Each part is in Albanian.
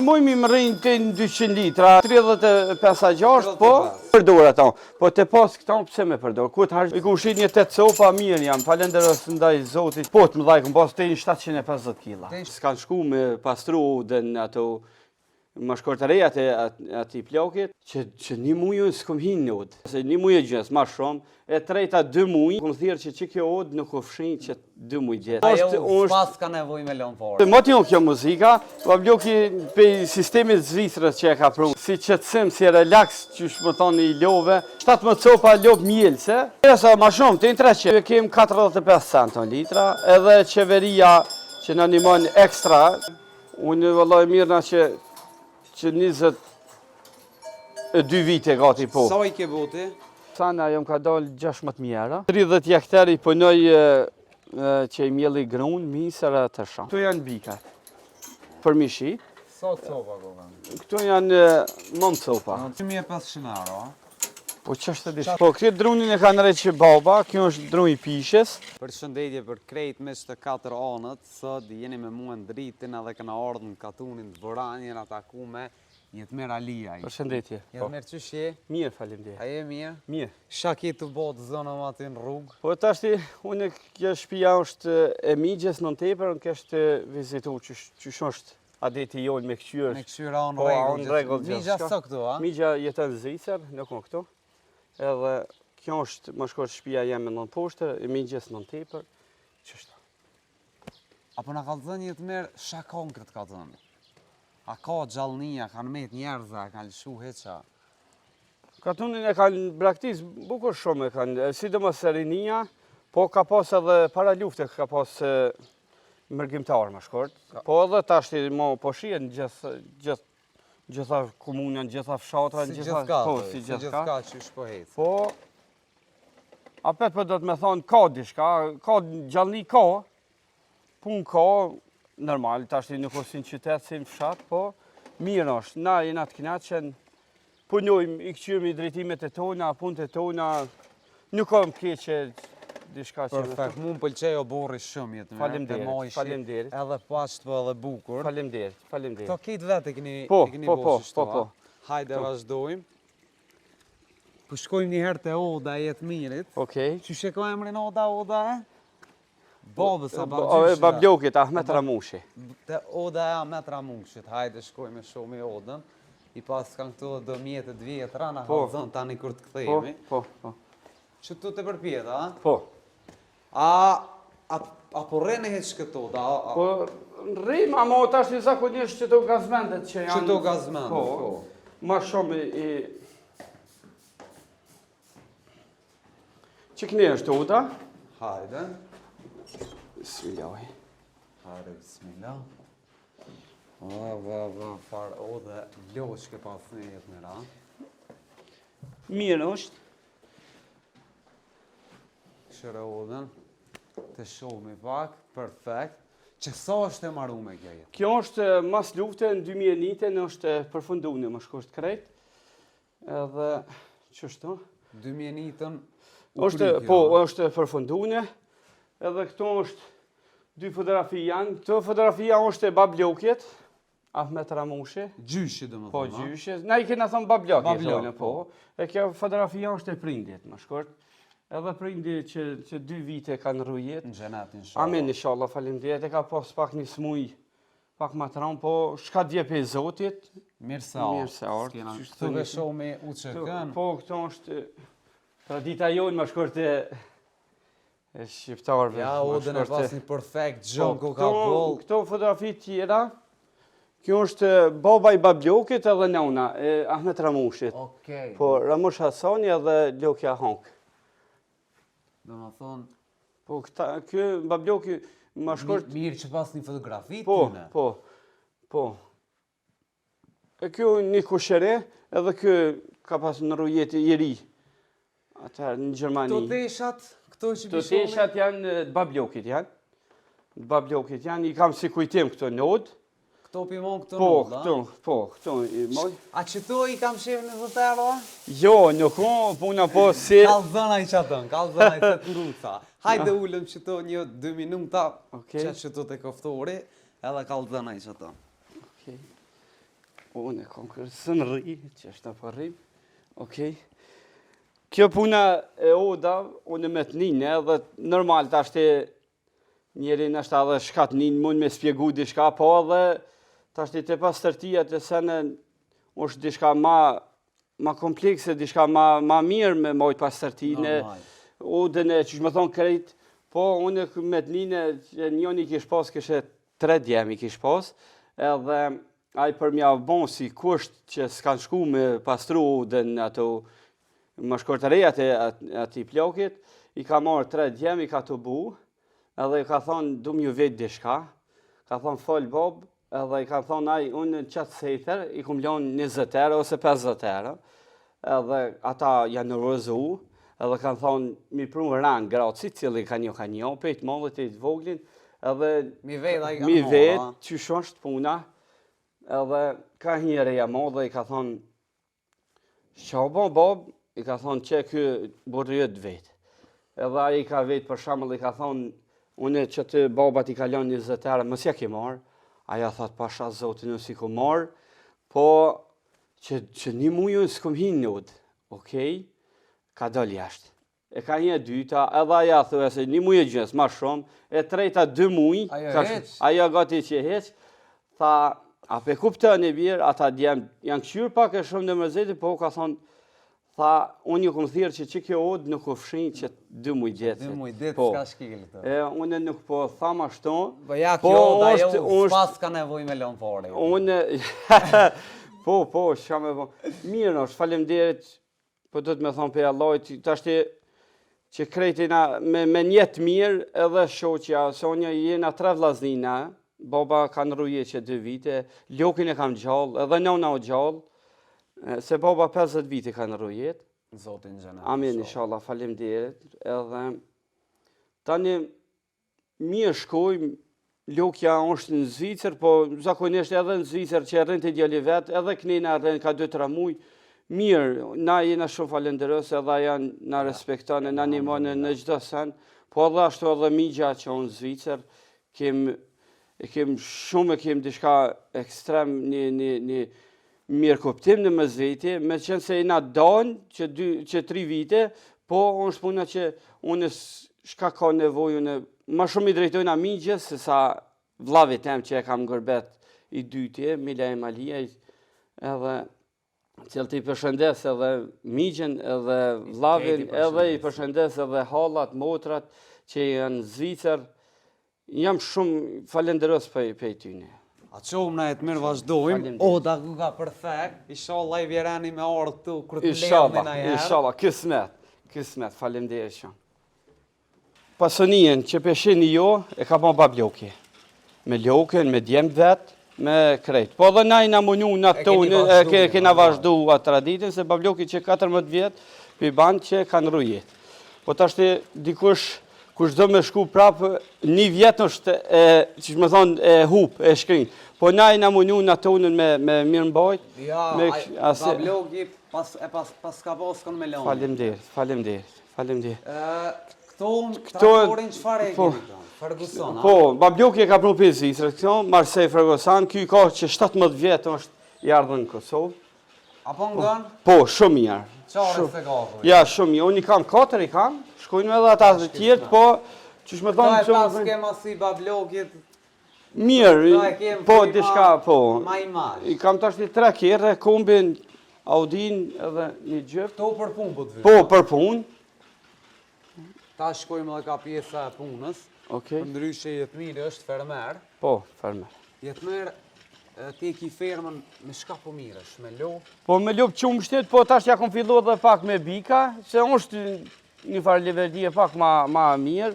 muj mi më rrinë të 200 litra, 35-6, po përdor ato. Po të pas këta pse me përdor? Ku të hargjë? I ku shit një 8 copa mirë jam, falenderos ndaj Zotit. Po të më dhaj, pas të 750 kila. S'kan shku me pastru dën ato më shkortërejat e ati plakit, që një mujë s'kom hinë në odë. Se një mujë e gjës, ma shumë, e treta 2 mujë, kom thirë që kjo odë nuk o fshin që 2 mujë gjithë. Ajo pas ka nevoj me lënë forë. Më t'jo kjo muzika, babloki pe sistemit Zvicrës që e ka pru. Si qëtësim, si relax, që shmë thonë i love, 17 copa lop mjelëse. Sa ma shumë, të 300, kem 45 centon litra, edhe qeveria që në animon ekstra, unë vëllaj mirë na që 22 vite gati po. Sa i ke boti? Sana jam ka dalë 16.000 euro. 30 hektari punoj që i mjelli grunë, misër e të shumë. Këtu janë bikat, për mishi. Sa copa kokan? Këtu janë mëm copa. 2500 euro, a? Po që është të dishtë? Po këtë drunin e kanë rejtë që baba, kjo është drun i pishes. Për shëndetje për krejt me shtë 4 anët, sot jeni me mua në dritin edhe këna ardhën katunin të Boranjen ataku me Jetmer Aliaj. Për shëndetje. Jetmer që shje? Mirë, falimderit. A je mirë? Mirë. Sha ki të botë zonë më aty në rrugë? Po të ashti, unë kjo shpia është e migjes në tepër, në kështë vizitu që është adeti jonë me këqyrë. Me këqyrë anë regull gjithë. Migja së këtu, a? Migja jetën Zvicër, nuk më këtu. Edhe kjo është më shkort shpia jeme në poshtë, e migjes në tepër, qështë. Apo në ka të dhënë Jetmer, sha konkret ka të dhënë? A ka gjallënia, kanë met njerëza, kanë lëshu heqa? Katunin e kanë braktis, bukur shumë e kanë, sidomos serinia, po ka pas edhe para lufte, ka pas mërgjimtar më shkort. Po edhe tashti po shien gjitha komunën, gjitha fshatra, si gjithka që është po hecë. Po, apet për do të me thonë, ka dishka, ka gjallëni ka, pun ka, normal, tashti nuk osin qytetë, si në fshat, po, mirë është, na jena të knaqen, punojmë, i këqymi drejtimet e tona, punët e tona, nuk kam keqe dishka që... Perfekt, mu më pëlqejo borri shumë Jetmer. Falemderit. Edhe pashtë edhe bukur. Falemderit. Këto kitë vetë e keni boshë Po. Hajde vazhdojmë. Po shkojmë njëherë të Oda e Jetmirit. Okej. Që sheko emrin Oda e? Babës a babgjyshit. Bablokit, Ahmet Ramushi. Të Oda e Ahmet Ramushit. Hajde shkojmë shumë i Odën. I pas kanë këto do mjetët vjetra, na halëzën tani kur të këthejemi. Po. Që tu të përpjeta, a? Po. Apo rrene heq këto, da? Po, rrim, ama o tash një zakonisht që të gazmendet që janë... Që të gazmendet, po. Ma shumë i... Që këne është Oda? Hajde. Bismillah. Hajde, bismillah. Farë Oda, loqë ke pas në Jetmer, a? Mirë është. Shërë Odën, të shumë i pak, perfekt. Që sa është e maru me kjo jetë? Kjo është mas lufte në 2001, në është përfundune më shkosht krejt. Edhe, qështu? 2001-ën është përfundune. Edhe këto është 2 fotografi janë. Këto fotografia është e bablokjet, Ahmet Ramushi. Gjyshi dhe më Po, thonë. gjyshi. Na i kena thonë bablokjet. Po. E kjo fotografia është e prindit më shkort. Edhe prindi që 2 vite kanë rrujet. Në gjenet, inshallah. Amin, inshallah, falimderit. E ka pas pak një smuj, pak ma tram, po shka djepe i Zotit. Mirë se orë. Këtu vesho me uqëkën. Po, këto është tradita jonë më shkort e shqiptarve. Ja, Odën e pas një perfekt gjënë ku ka bollë. Këto fotografi tjera, kjo është baba i bablokit edhe nëuna, Ahmet Ramushit. Okej. Po, Ramush Hasani edhe Lokja Honk. Do më thonë... Po, kjo babloki më shkort... Mirë që pas një fotografi t'yne. Po. E kjo një kushere, edhe kjo ka pas në rrujet i ri. Atër në Gjermani. Të teshat, këto që bishomi? Të teshat janë bablokit janë. Bablokit janë, i kam si kujtim këto në Odë. Këto pimon këto nëllë, a? Këto i moj. A qëto i kam shef në zëtero, a? Jo, nuk o, puna po si... Kalzëna i qatën, kalzëna i të ruca. Hajde ullëm qëto 1-2 minuta, që qëto të koftori, edhe kalzëna i qatën. Unë e kom kërësën rri, që është në përrim. Okej. Kjo puna e oda, unë me të njënë, edhe normal të ashtë njeri në ashtë edhe shkat njënë mund me spjegu dishka, po edhe të ashtë të pas tërtia të sene është dishka ma komplekse, dishka ma mirë me mojt pas tërtine. Odën e që shme thonë krejt, po unë me të njënë që njoni kish pas, kështë 3 djemi kish pas, edhe ai për mja bon si kusht që s'kan shku me pastru odën ato më shkortërejat e ati plokit, i ka marrë 3 djem, i ka të bu, edhe i ka thonë, du m'ju vetë dishka, ka thonë, fol Bob, edhe i ka thonë, ai, unë në qatë sejtër, i kum lonë 20 euro ose 50 euro, edhe ata janë rëzu, edhe kanë thonë, mi prunë rangë, gratë, si cili ka një, pejtë mollet e të voglin, edhe mi vetë, që shështë puna, edhe ka njëre ja modhe, i ka thonë, shabo Bob, i ka thonë që kë burrët vetë. Edhe a i ka vetë për shamëll, i ka thonë, une që të babat i kalon 20 euro, mësja ki marë, aja thotë pasha zotin nësi ku marë, po që një mujë s'kum hinë nëdë, okej, ka dole jashtë. E ka një dyta, edhe aja thë se një mujë gjësë, ma shumë, e trejta 2 mujë, aja gati që heq, tha, a pe kuptën e birë, ata djemë janë këshyrë pak e shumë në mërzeti, po ka thonë, tha, unë ju këmë thirë që kjo odë nuk u fshin që 2 mujë djetë. 2 mujë djetë s'ka shkilë të. Unë nuk po thama shto. Po ja kjo da jo, pas ka nevoj me lënë fore. Unë, po, shka me po. Mirë është, faleminderit, po do të me thonë për Allahit, të ashtë që krejtina me njetë mirë edhe shoqja, se unë jena 3 vllaznina, baba kanë rruje që 2 vite, Lokin e kam gjallë, edhe nona o gjallë, se baba 50 vite kanë rrujet. Zotin gjenet. Amin, inshallah, faleminderit. Edhe tani mirë shkojmë, Lokja është në Zvicër, po zakonisht edhe në Zvicër që rrinë të djali vetë, edhe kënina rrinë ka 2-3 muj. Mirë, na jena shumë falenderës, edhe janë na respektane, na nimone në gjdo sen, po edhe ashtu edhe migja që unë në Zvicër, kem dishka ekstrem një mirë kuptim në mëzveti, me qenë se jena danë që 3 vite, po unë shpuna që unë shka ka nevoj, ma shumë i drejtojnë a migjës, se sa vlavit tem që e kam gërbet i dyti, Mila e Malia, edhe cilë të i përshëndes edhe migjën, edhe vlavin, edhe i përshëndes edhe halat, motrat, që janë Zvicër, jam shumë falenderës për i tyne. A qomë na e të mirë vazhdojmë, oda ku ka perfekt, inshallah i vjerani me orë këtu, kërë të lejmë në jerë. Inshallah, kismet, falenderës shumë. Pasonien që peshin jo, e ka bon babloki. Me Loken, me djemë vetë, me krejtë. Po dhe na i na munu në tonë, kena vazhdu atë traditin, se babloki që 14 vjetë, për i banë që kanë rrujet. Po të ashtë dikush, kush do me shku prapë, 1 vjetë është, që shme thonë, e hupë, e shkrinë. Po na i na munu në tonën me mirë mbajt. Ja, babloki pas ka poskën me lonë. Falemderit. Këto traktorin qëfar e keni tonë? Ferguson, a? Po, babloki e ka pru për Zvicër, këto, Marsej Ferguson, kjo ka që 17 vjetë është i ardhën në Kosovë. Apo në gënë? Po, shumë mirë. Qare se gafë? Ja, shumë mirë. Unë i kam 4, i kam, shkojnë edhe ata të tjertë, po, që shme thonë... Ta e pas kema si bablokit... Mirë, po, dishka, po. Ma i mash. I kam të ashtë 3 kjerë, kombin, Audin edhe një gjëp. To për punë po të vishë? Po, për punë. Ta shkojmë dhe ka pjesa e punës. Okej. Ndryshe Jetmiri është fermer. Po, fermer. Jetmer, ti ki fermën me shka po mirësh, me lopë? Po, me lopë qumë shtet, po tash ja kom fillu dhe pak me bika, se është një farë liverdije pak ma mirë.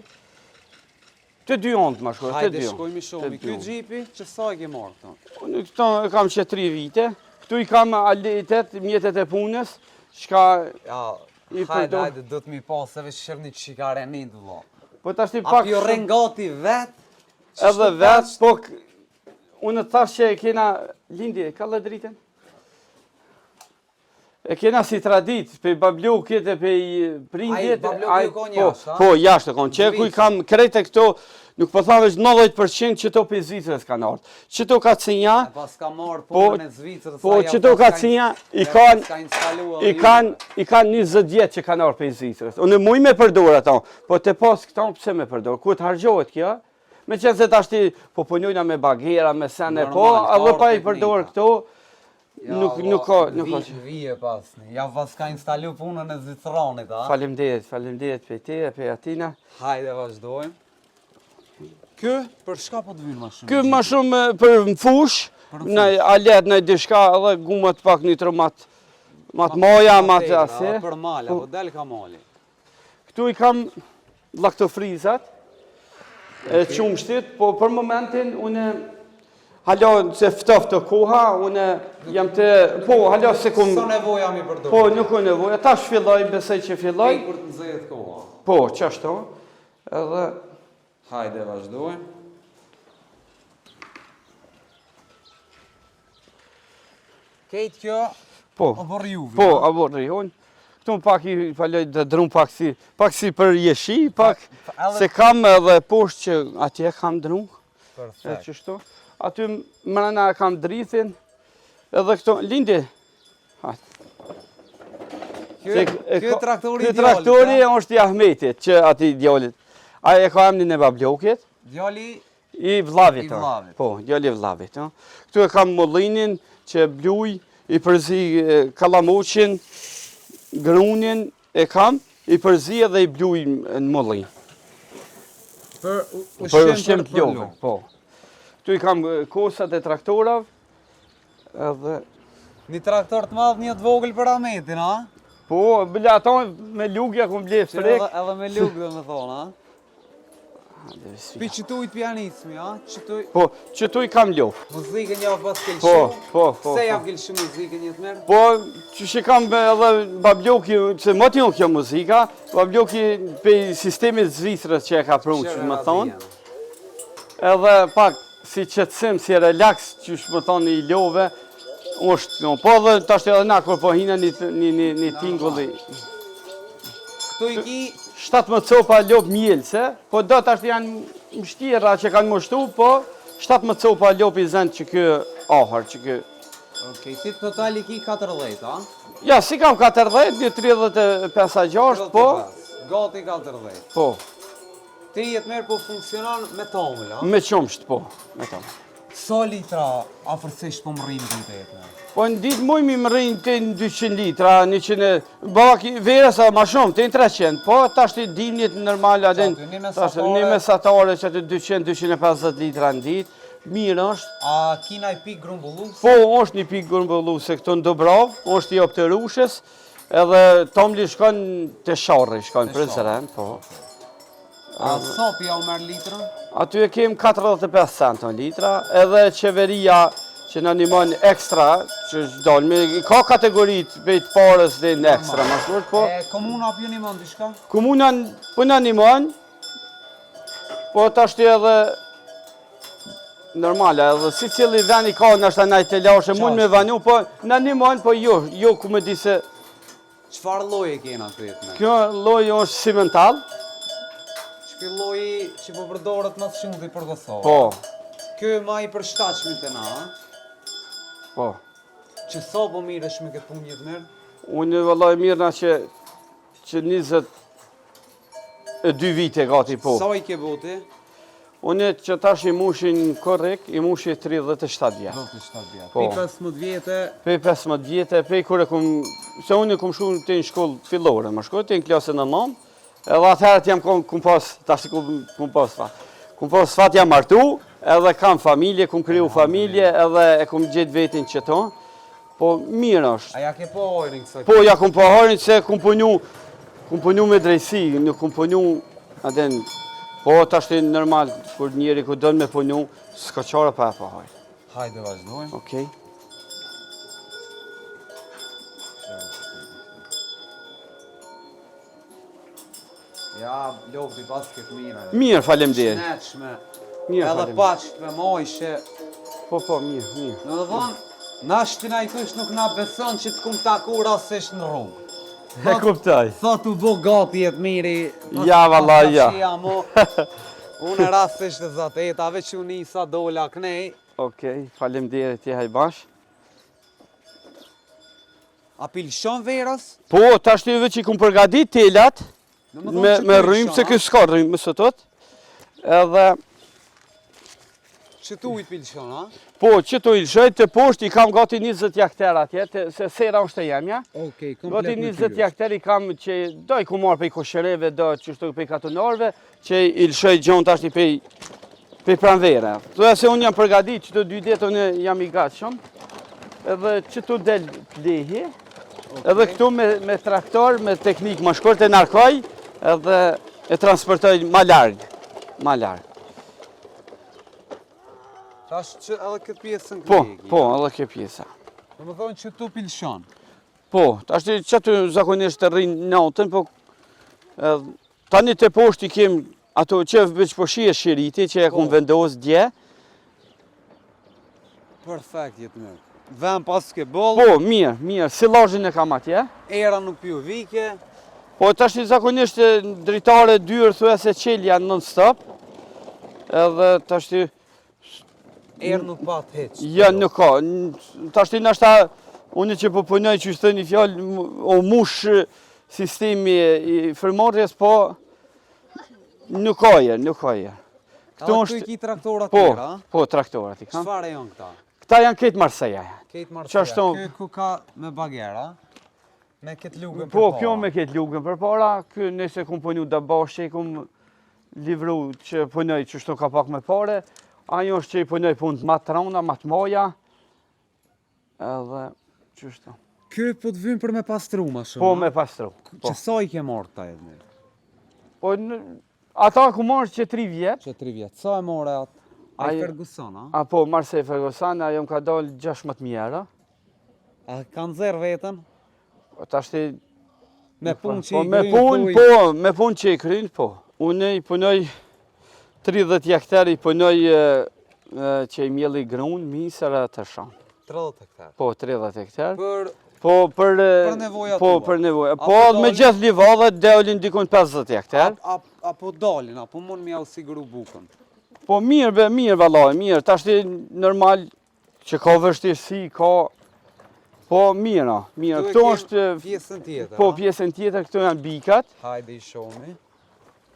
Të 2 ondë ma shkojë, të 2 ondë. Hajde shkojmë i shumë. Ky gjipi, që sa i ke marrë këto? Këto e kam që 3 vite. Këtu i kam alitet, mjetet e punës, shka... Hajde, do të mi paseve shërë një qikare një të lo. Po të ashti pak... A pjo rengati vetë? Edhe vetë, po... Unë të thash që e kena lindje, ka dhe dritën? E kena si tradit, pe bablokit e pe prindjet. Babloki u kon jashtë, a? Po, jashtë kon. Që ku i kam krejt e këto, nuk po thamë veç 90% që to pe Zvicrës kanë ardhur. Që to kacinja, Pas ka marrë punën e Zvicrës. po që to kacinja i kanë 20 vjet që kanë ardhur pe Zvicrës. Unë muj me përdor ato, po te pas këto pse me përdor? Ku të harxhohet kjo? Me që se tashti po punojna me bagera, me sene, po, edhe pa i përdor këto, nuk ka. Vije pasni. Ja pas ka instalu punën e Zvicranit, a? Faleminderit pe te, pe atina. Hajde vazhdojmë. Kë, për shka po të vynë ma shumë? Kë ma shumë për më fush, në alet në dishka edhe gumat pak një tërë mat moja, mat ase. Për male, po del ka mali. Këtu i kam laktofrizat, e qumshtit, po për momentin une halo se ftoft të koha, une jam të, po halo se kum... Së nevoja mi përdojnë? Po, nuk u nevoja, ta shfilloj, besej që filloj. Kur të nëzëjet koha? Po, qashto, edhe... Hajde vazhdojmë. Kejtë kjo, abor juve. Po, abor juve. Këtu pak i faloj të drum pak si për jeshi, pak se kam edhe poshtë që atje kam drum. Perfekt. Qështu. Aty mrena kam drithin, edhe këto, lindi. Kjo traktori Ky traktori është i Ahmetit, që ati djallit. Aja e ka emnin e bablokit. Djalli i vllavit. Po, djalli i vllavit. Këtu e kam mollinin që bluj, i përzi kallamoqin, grunin e kam, i përzi edhe i bluj në mollin. Për ushqim të love. Po. Këtu i kam kosat e traktorav. Edhe... Një traktor të madh, një të vogël për Ahmetin, a? Po, bële ato me lugja ku ble frek. Edhe me lugë dhe me thonë, a? Pi qëtuj të pianismi, a? Po, qëtuj kam lufë. Muzikën javë pas kelëshu? Po. Se javë kelëshu muzikën jetë merë? Po, që që kam edhe babljoki, se më t'jon kjo muzika, babljoki pe sistemit Zvicrës që e ka prunë, që më thonë. Edhe pak, si qëtësim, si relax, që më thonë i love, është, po dhe tashtë edhe na, kur po hina një tingulli. Këtu i ki... 17 copa lop mjelëse, po do të ashtë janë mështira që kanë mështu, po 17 copa lop i zënë që kjo ahër, që kjo... Okej, si total i ki 14, a? Ja, si kam 14, një 35-6, po... Gati 14. Po. Ti jetë merë po funksionon me tomël, a? Me qumsht, po, me tomël. So litra afërsisht po më rrinë dite jetë merë? Po në ditë muj mi më rrinë të 200 litra, 100... Baki, vera sa ma shumë, të 300, po ta është i dimnit normal, adin... Një mesatare që të 200-250 litra në ditë, mirë është. A kina i pikë grumbullus? Po, është një pikë grumbullus, se këto në Dobrav, është i op të rushës, edhe tomli shkon të sharri, shkon për zëren, po. A sopi ja u merë litra? Aty e kem 45 centon litra, edhe qeveria që në animon ekstra, që dalë, ka kategorit bejt parës dhe në ekstra, ma shmurt, po... Komuna për ju animon të shka? Komuna për në animon, po të ashtë edhe normale, edhe si cili veni ka në ashtë anaj të lashe, mund me vanu, po në animon, po jo ku me di se... Qfar loje kena të jetë me? Kjo loje është cimental. Kjo loje që po përdorët më të shumë të i përgësohë? Po. Kjo ma i përshtachmi të na, a? Po. Që sa po mirë është me këtë punë jetë merë? Unë vëllaj mirë na që 22 vite gati po. Sa i ke bote? Unë që tash i mushin korrekt, i mushi 37 vjetë. 37 vjetë. Po. Pej 15 vjetë? Pej 15 vjetë, pej kure se unë kom shu të një shkollë fillore, më shkollë, të një klasën në nëmë, edhe atëherët jam kom pas, tash kom pas fat. Kom pas fat jam martu, edhe kam familje, kom kriju familje, edhe e kom gjithë vetin që to, po mirë është. A ja ke po hojrin kësaj? Po, ja kom po hojrin se kom punu me drejtësi, nuk kom punu, aden, po, ta shtë normal, kur njeri ku dënë me punu, s'ka qara pa e po hojrin. Hajde vazhdojmë. Okej. Ja, lopti pas këtë mire. Mirë, faleminderit. Shnetshme. Mirë, Edhe paqët me mojshe. Po, mirë. Në dhe thonë, Na shtina i kush nuk na beson që t'kum taku rasisht në rrugë. E kuptoj. Thot u bo gati jetë miri. Ja, valla, ja. Unë rasisht e zatëtave që unë isa dola knej. Okej, faleminderit ti hajbash. A pilshon verës? Po, tash ti veç i kum përgadit telat me rrymë se ky s'ka rrymë më sotot. Edhe që tu i pilshon, a? po, që tu i lëshoj të poshtë i kam gati 20 jakter atje, se sera është e jemja. Okej, Gati komplet me 20 jakter i kam që do i ku marrë pej koshereve, do që shtu pej katonarve, që i lëshoj gjon tash i pej pranvere. Thoya se unë jam përgadit që të 2 ditë unë jam i gatshëm, edhe që tu del plehi, edhe këtu me traktor, me teknikë më shkurt e narkoj, edhe e transportoj ma larg. Tash që edhe këtë pjesën Po, klegi. po, edhe kjo pjesa. Dhe më thonë që tu pilshon. Po, tash që aty zakonisht të rrinë natën, po tani të poshtë i kem ato që veç po shije shiriti që e kum vendos dje. Perfekt jetë mirë. Vem pas ke bollë, Po, mirë, silazhin e kam atje. era nuk piu vike, Po tash zakonisht dritare dyrë thuaj se qel janë non stop. Edhe tash erë nuk pat heq. ja nuk ka. Tash nashta unë që po punoj që thënë fjalë o mush sistemi i firmorjes, po nuk ka herë. Këtu është i ki traktorat Po, tjera, a? po traktorat i kam. Çfarë janë këta? Këta janë këtë Marseja. Ketë Që ashtu- Marseja. Ky ku ka me bagera, me këtë lugën Po, përpara. kjo me këtë lugën përpara, ky nëse kum punu da bashkë, kum livru që punoj që shto ka pak me pare, ajo është që i punoj punë ma të rona, ma të moja, edhe që shto. Ky po të vynë për me pastru ma shumë. Po a? me pastru. Po, Që sa i ke marrë ta edhe mirë? po ata ku marrë që 3 vjetë, Që 3 vjetë. Sa e more atë? A i Ai- Ferguson, a? apo Marseille Ferguson, ajo më ka dalë 16.000 euro. A kanë zerë vetën? Ta shti... Me punë që Po, i me grynë, punë, thuj. po, me punë që i krynë, po. Unë i punoj 30 jakter, i punoj që i mjelli grunë, misër e të shanë. 30 hektar. Po, 30 hektar. Për Po, për nevojat Po, tua. për nevoja. Apo Po, me dalin- gjithë livadhet, delin dikun 50 hektar. apo dalin, apo mund me au siguru bukën. Po, mirë, vallaj, mirë. Ta shti normal që ka vështirësi, ka... Po, mirë. Tu e Këto ke është... pjesën tjetër. Po, a? pjesën tjetër, këto janë bikat. Hajde i shomi.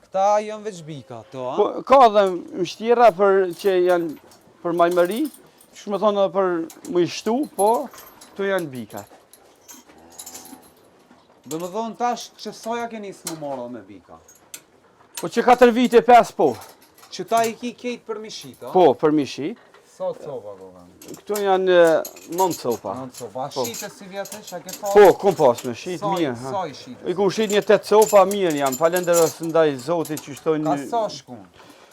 Këta janë veç bika, to, a? Po, ka dhe mështjera për që janë për majmëri, që më thonë edhe për më i shtu, po, këto janë bikat. Dhe më thonë tash që soja ke nisë më marrë me bika. Po që 4 vite 5, po. Që ta i ki kejt për mishit, a? Po, për mishi. Sa copa do kanë? Këto janë non copa. Nënë copa. A Po. shite si vjetësh, a ke pa? Po, kum pas me shit, Sa mirë. sa i shite? I ku shit një 8 copa, mirë jam. Falenderos ndaj Zotit që shtojnë... Ka sa shkun?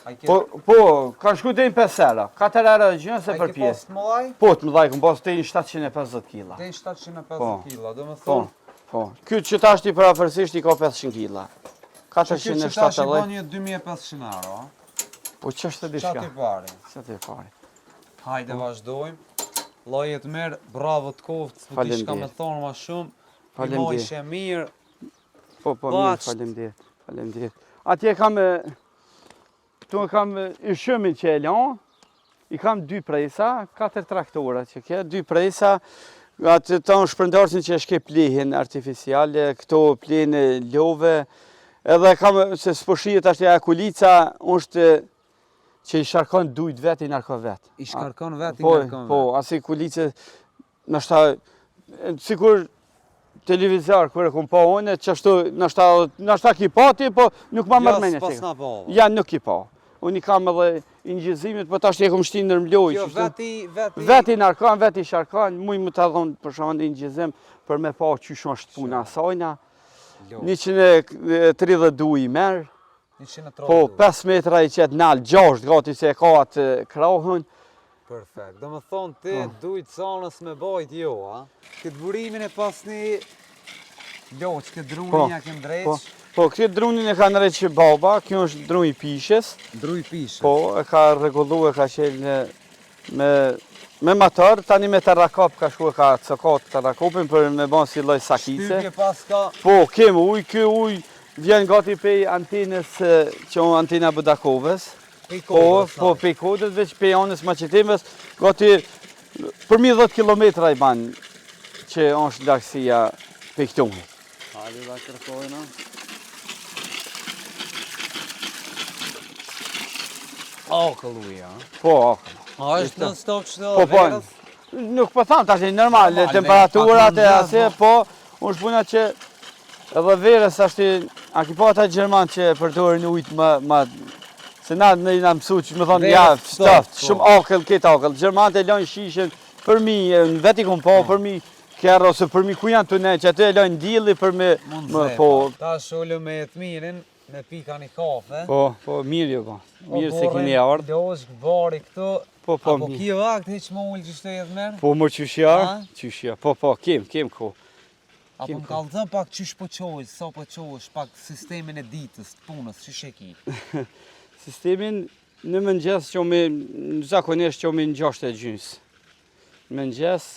A i ke Po, kanë shku dejnë 5 era. 4 era dhe gjënë se a i për ke pas pjesë. të mëllaj? Po, të më dhaj, këm pas dejnë 750 kila. Dejnë 750 Po. kila, dhe më Po, thonë. po. Ky që tash ti për afërsisht i ka 500 kila. Që kjo që tash i 470. bën një 2500 euro, a? Po, që është të Qa dishka? ti pari? Që të pari. Hajde vazhdojmë. Llojet merë, bravo të koftë, s'po ti shka me Faleminderit. thonë ma shumë. I Faleminderit. ma ishe mirë. Po, mirë, Baç. falemderit. Atje kam, këtu kam i shumin që e lanë, i kam 2 presa, 4 traktora që ke, 2 presa, atë të në shpërndarësin që e shke plehin artificiale, këto plehin love, edhe kam, se s'po shijet ashtë e kulica, është që i sharkon dujt vetë, i narko vetë. I shkarkon vetë, i Po, ngarkon po, vetë. asi kulice, nështa, sikur televizor, kërë kom pa une, që ashtu, nështa ki pati, po nuk ma mërë menja që. s'pas na pova. Ja, nuk i pa. Unë i kam edhe ingjizimit, po tash e kom shtinë në mloj. Kjo veti... Veti i narkon, veti i sharkon, muj më të dhonë për shumë në ingjizim, për me pa qysh është puna asajna. 132 i merë. 130. Po, 5 metra i qetë nalë, 6 gati se e ka atë krahën. Perfekt. Do më thonë ti Po. dujtë zanës me bajt jo, a? Këtë burimin e pas një loq, këtë Po, drunin ja kem Po, dreq. po këtë drunin e ka nëreqë baba, kjo është drun i pishës. Druj pishe. Po, e ka regullu, e ka qenë me Me motor, tani me terrakop ka shku ka cokot terrakopin për me bon si lloj sakice. Shtypje pas ka. Po, kem uj, ky uj vjen gati pej antenës që on antena Budakovës. Po, pej kodës veç pej anës Maqetimës, gati përmi 10 kilometra i ban që është largësia pej këtu. Hajde da kërkojna. Akëll uja. Po, akëll. A është në stop që Po, verës? nuk po tham tash normal, temperaturat e asje, po, unë shpuna që edhe verës ashtë, a ki po ata Gjerman që përdorin ujtë më, se na në mësu që më thonë, ja, stoft, shumë akëll, këtë akëll. Gjerman të lojnë shishen për mi, në veti kum po, për mi kjerë, ose për mi ku janë të ne, që aty e lojnë dili për me, po. Ta shullë me të mirin, me pika një kafe. Po, mirë jo, po. Mirë se kini ardhë. Loshk, bari këtu. Po, Apo mirë. ki vakt heq më ullë që shtë jetë merë? Po, më qyshja, po, kem ko. Apo më kalëzën pak qysh po qojsh, sa po qojsh, pak sistemin e ditës, të punës, që sheki? Sistemin në mëngjes që me, zakonisht që me në 6:30. Mëngjes,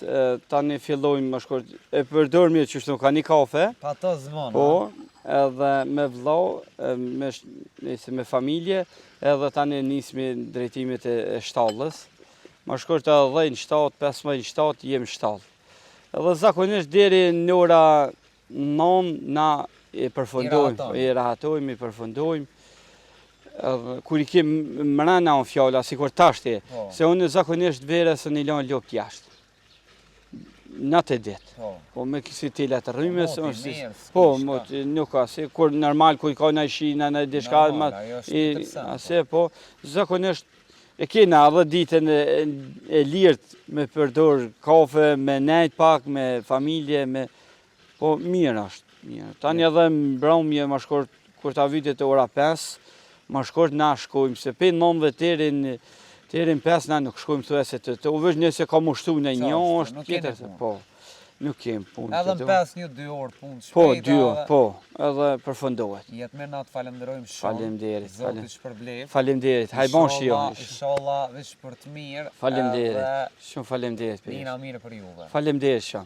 tani fillojmë më shkurt, e përdormi që shtu ka një kafe. Pa të zvonë, Po, edhe me vllau, me familje, edhe tani nismi drejtimit e shtallës. Më shkurt edhe 10 shtatë, 15 shtatë, jem shtallë. Edhe zakonisht deri në ora 9 na e përfundojmë, i rahatojmë, i përfundojmë. Kur i kem mrena unë fjalla, si kur tashti, se unë zakonisht verës në ilan lopë jashtë. Natë e ditë. Po me kësi tila të rrymës, po, nuk ka, se kur normal, kur i ka në shina, në dishka, ase, po, zakonisht e kena edhe ditën e lirt me përdor kafe, me nejt pak, me familje, po mirë është. Tani edhe mbrëmje më shkurt, kur ta vitet e ora 5, më shkurt na shkojmë, se pe 9 terin 5 na nuk shkojmë thuese të uvesh nëse ka mushtu në një, është tjetër, po, nuk kemë punë. Edhe në 5-2 orë punë shpejt. Po, 2 orë, po, edhe përfundohet. Jetë me na të falenderojmë shumë. Faleminderit. Zotit shpërblef. Faleminderit, hajbon shi jo. Inshallah, veç për të mirë. Faleminderit, shumë faleminderit. Nina mirë për juve. Faleminderit shumë.